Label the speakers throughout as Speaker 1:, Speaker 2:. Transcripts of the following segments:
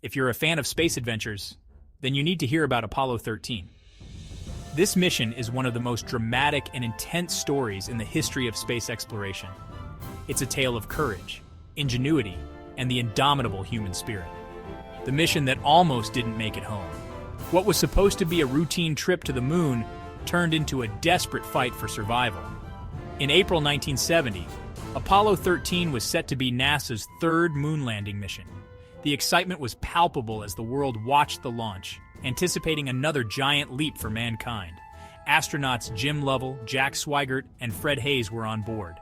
Speaker 1: If you're a fan of space adventures, then you need to hear about Apollo 13. This mission is one of the most dramatic and intense stories in the history of space exploration. It's a tale of courage, ingenuity, and the indomitable human spirit. The mission that almost didn't make it home. What was supposed to be a routine trip to the moon turned into a desperate fight for survival. In April 1970, Apollo 13 was set to be NASA's third moon landing mission. The excitement was palpable as the world watched the launch, anticipating another giant leap for mankind. Astronauts Jim Lovell, Jack Swigert, and Fred Hayes were on board.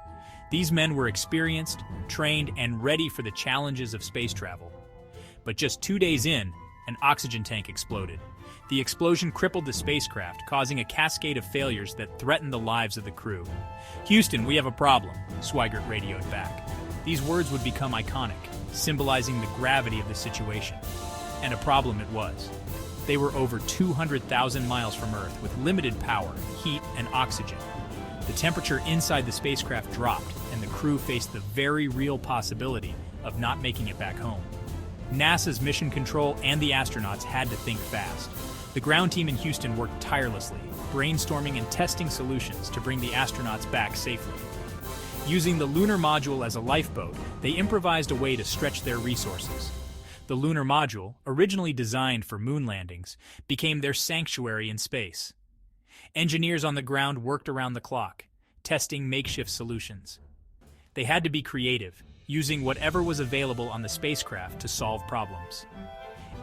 Speaker 1: These men were experienced, trained, and ready for the challenges of space travel. But just 2 days in, an oxygen tank exploded. The explosion crippled the spacecraft, causing a cascade of failures that threatened the lives of the crew. "Houston, we have a problem," Swigert radioed back. These words would become iconic, symbolizing the gravity of the situation. And a problem it was. They were over 200,000 miles from Earth with limited power, heat, and oxygen. The temperature inside the spacecraft dropped, and the crew faced the very real possibility of not making it back home. NASA's mission control and the astronauts had to think fast. The ground team in Houston worked tirelessly, brainstorming and testing solutions to bring the astronauts back safely. Using the lunar module as a lifeboat, they improvised a way to stretch their resources. The lunar module, originally designed for moon landings, became their sanctuary in space. Engineers on the ground worked around the clock, testing makeshift solutions. They had to be creative, using whatever was available on the spacecraft to solve problems.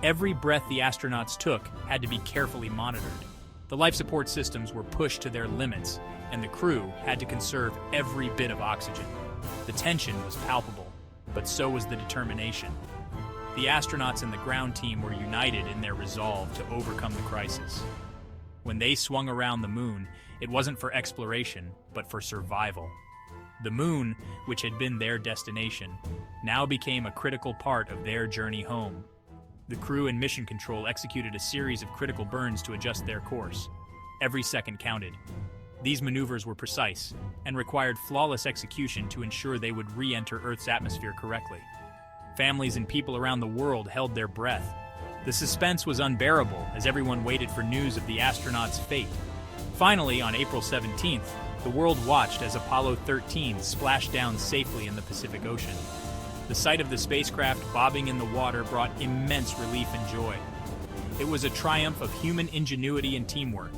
Speaker 1: Every breath the astronauts took had to be carefully monitored. The life support systems were pushed to their limits, and the crew had to conserve every bit of oxygen. The tension was palpable, but so was the determination. The astronauts and the ground team were united in their resolve to overcome the crisis. When they swung around the moon, it wasn't for exploration, but for survival. The moon, which had been their destination, now became a critical part of their journey home. The crew and mission control executed a series of critical burns to adjust their course. Every second counted. These maneuvers were precise and required flawless execution to ensure they would re-enter Earth's atmosphere correctly. Families and people around the world held their breath. The suspense was unbearable as everyone waited for news of the astronauts' fate. Finally, on April 17th, the world watched as Apollo 13 splashed down safely in the Pacific Ocean. The sight of the spacecraft bobbing in the water brought immense relief and joy. It was a triumph of human ingenuity and teamwork.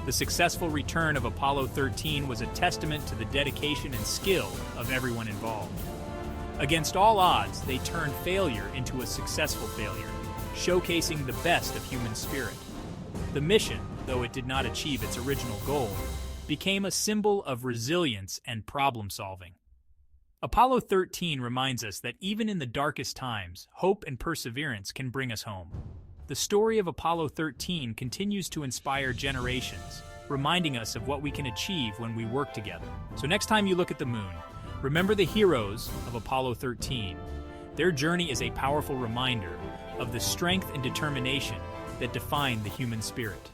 Speaker 1: The successful return of Apollo 13 was a testament to the dedication and skill of everyone involved. Against all odds, they turned failure into a successful failure, showcasing the best of human spirit. The mission, though it did not achieve its original goal, became a symbol of resilience and problem-solving. Apollo 13 reminds us that even in the darkest times, hope and perseverance can bring us home. The story of Apollo 13 continues to inspire generations, reminding us of what we can achieve when we work together. So next time you look at the moon, remember the heroes of Apollo 13. Their journey is a powerful reminder of the strength and determination that define the human spirit.